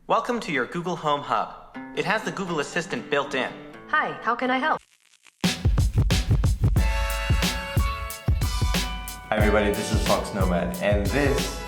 Welcome to your Google Home Hub. It has the Google Assistant built in. Hi, how can I help? Hi everybody, this is Fox Nomad and this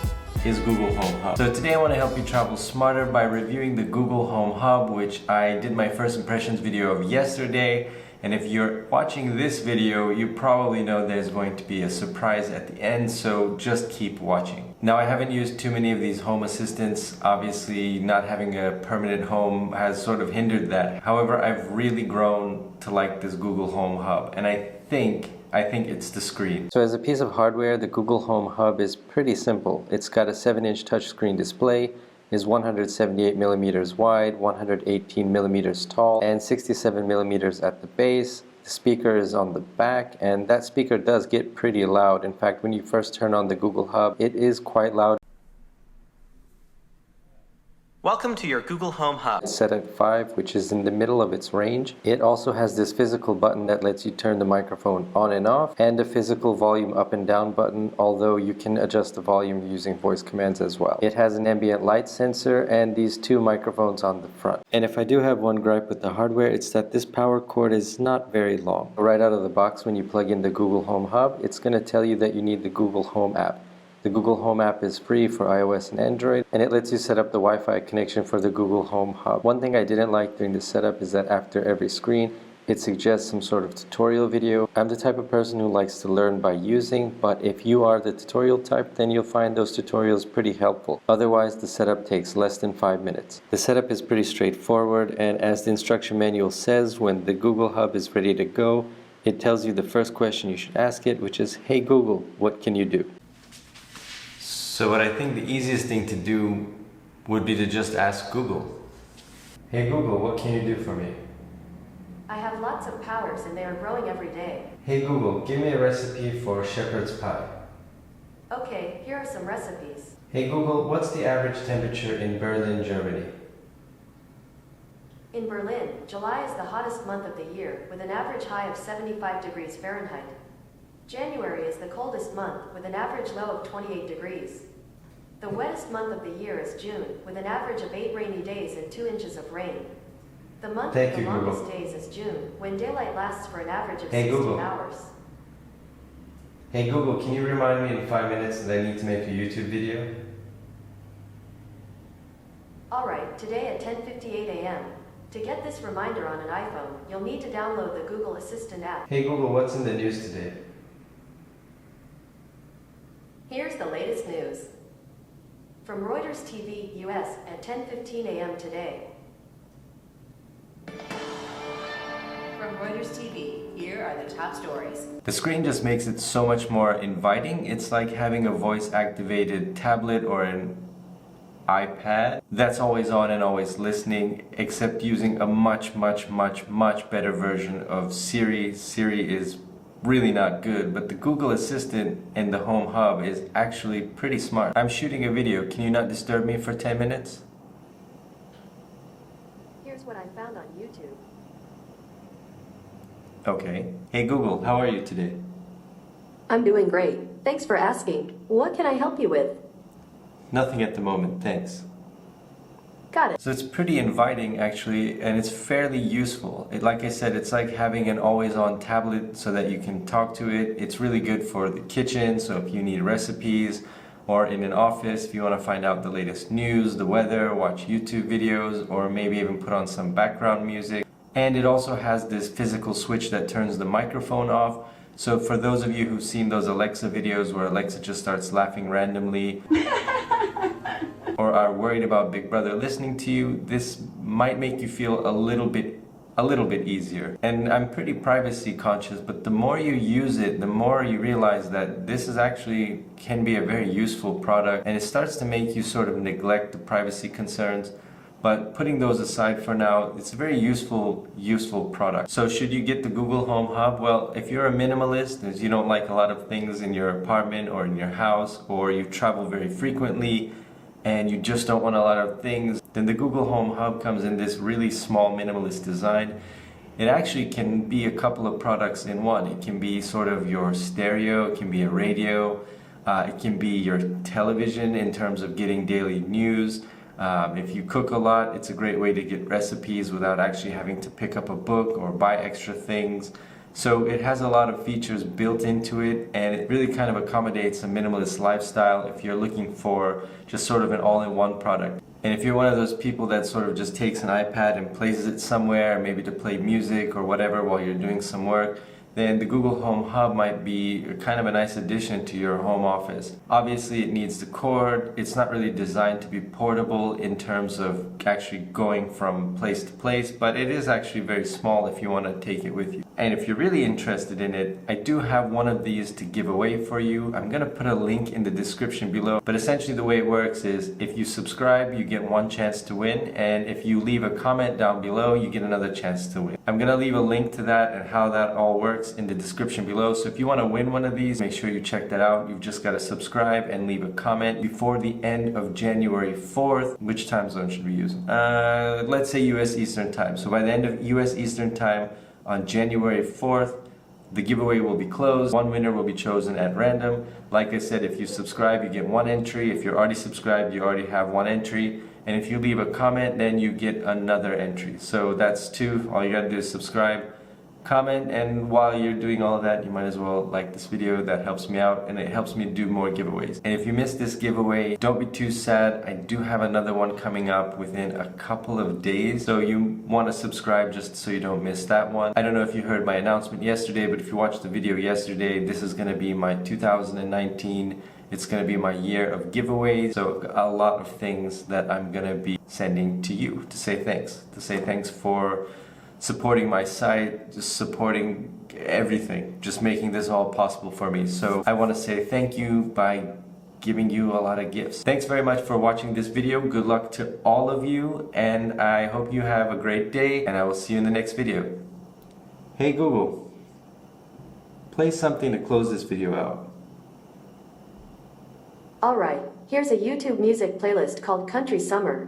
is Google Home Hub. So today I want to help you travel smarter by reviewing the Google Home Hub, which I did my first impressions video of yesterday. And if you're watching this video, you probably know there's going to be a surprise at the end, so just keep watching. Now, I haven't used too many of these home assistants. Obviously, not having a permanent home has sort of hindered that. However, I've really grown to like this Google Home Hub, and I think it's the screen. So as a piece of hardware, the Google Home Hub is pretty simple. It's got a 7-inch touchscreen display, is 178 millimeters wide, 118 millimeters tall, and 67 millimeters at the base. The speaker is on the back, and that speaker does get pretty loud. In fact, when you first turn on the Google Hub, it is quite loud. Welcome to your Google Home Hub. It's set at 5, which is in the middle of its range. It also has this physical button that lets you turn the microphone on and off, and a physical volume up and down button, although you can adjust the volume using voice commands as well. It has an ambient light sensor and these 2 microphones on the front. And if I do have one gripe with the hardware, it's that this power cord is not very long. Right out of the box, when you plug in the Google Home Hub, it's going to tell you that you need the Google Home app. The Google Home app is free for iOS and Android, and it lets you set up the Wi-Fi connection for the Google Home Hub. One thing I didn't like during the setup is that after every screen, it suggests some sort of tutorial video. I'm the type of person who likes to learn by using, but if you are the tutorial type, then you'll find those tutorials pretty helpful. Otherwise, the setup takes less than 5 minutes. The setup is pretty straightforward, and as the instruction manual says, when the Google Hub is ready to go, it tells you the first question you should ask it, which is, "Hey Google, what can you do?" So what I think the easiest thing to do would be to just ask Google. Hey Google, what can you do for me? I have lots of powers and they are growing every day. Hey Google, give me a recipe for shepherd's pie. Okay, here are some recipes. Hey Google, what's the average temperature in Berlin, Germany? In Berlin, July is the hottest month of the year, with an average high of 75 degrees Fahrenheit. January is the coldest month, with an average low of 28 degrees. The wettest month of the year is June, with an average of 8 rainy days and 2 inches of rain. The month with the longest days is June, when daylight lasts for an average of 16 hours. Hey Google, can you remind me in 5 minutes that I need to make a YouTube video? Alright, today at 10:58 a.m. To get this reminder on an iPhone, you'll need to download the Google Assistant app. Hey Google, what's in the news today? Here's the latest news. From Reuters TV, US, at 10:15 a.m. today. From Reuters TV, here are the top stories. The screen just makes it so much more inviting. It's like having a voice-activated tablet or an iPad that's always on and always listening, except using a much better version of Siri. Siri is really not good, but the Google Assistant and the Home Hub is actually pretty smart. I'm shooting a video. Can you not disturb me for 10 minutes? Here's what I found on YouTube. Okay. Hey Google, how are you today? I'm doing great. Thanks for asking. What can I help you with? Nothing at the moment, thanks. Got it. So it's pretty inviting actually, and it's fairly useful. Like I said, it's like having an always-on tablet so that you can talk to it. It's really good for the kitchen, so if you need recipes, or in an office if you want to find out the latest news, the weather, watch YouTube videos, or maybe even put on some background music. And it also has this physical switch that turns the microphone off. So for those of you who've seen those Alexa videos where Alexa just starts laughing randomly, or are worried about Big Brother listening to you, this might make you feel a little bit easier. And I'm pretty privacy conscious, but the more you use it, the more you realize that this is actually can be a very useful product, and it starts to make you sort of neglect the privacy concerns. But putting those aside for now, it's a very useful product. So should you get the Google Home Hub? Well, if you're a minimalist, if you don't like a lot of things in your apartment or in your house, or you travel very frequently, and you just don't want a lot of things, then the Google Home Hub comes in this really small minimalist design. It actually can be a couple of products in one. It can be sort of your stereo, it can be a radio, it can be your television in terms of getting daily news. If you cook a lot, it's a great way to get recipes without actually having to pick up a book or buy extra things. So it has a lot of features built into it, and it really kind of accommodates a minimalist lifestyle if you're looking for just sort of an all-in-one product. And if you're one of those people that sort of just takes an iPad and places it somewhere, maybe to play music or whatever while you're doing some work, then the Google Home Hub might be kind of a nice addition to your home office. Obviously it needs the cord. It's not really designed to be portable in terms of actually going from place to place, but it is actually very small if you want to take it with you. And if you're really interested in it, I do have one of these to give away for you. I'm going to put a link in the description below. But essentially the way it works is if you subscribe, you get one chance to win. And if you leave a comment down below, you get another chance to win. I'm going to leave a link to that and how that all works in the description below. So if you want to win one of these, make sure you check that out. You've just got to subscribe and leave a comment before the end of January 4th. Which time zone should we use? Let's say US Eastern Time. So by the end of US Eastern Time, on January 4th, the giveaway will be closed. One winner will be chosen at random. Like I said, if you subscribe, you get one entry. If you're already subscribed, you already have one entry. And if you leave a comment, then you get another entry. So that's two. All you gotta do is subscribe, comment, and while you're doing all of that, you might as well like this video. That helps me out, and it helps me do more giveaways. And if you missed this giveaway, don't be too sad. I do have another one coming up within a couple of days, so you want to subscribe just so you don't miss that one. I don't know if you heard my announcement yesterday, but if you watched the video yesterday, this is going to be my 2019. It's going to be my year of giveaways, so a lot of things that I'm going to be sending to you to say thanks for supporting my site, just supporting everything, just making this all possible for me. So I want to say thank you by giving you a lot of gifts. Thanks very much for watching this video. Good luck to all of you, and I hope you have a great day, and I will see you in the next video. Hey Google, play something to close this video out. Alright, here's a YouTube music playlist called Country Summer.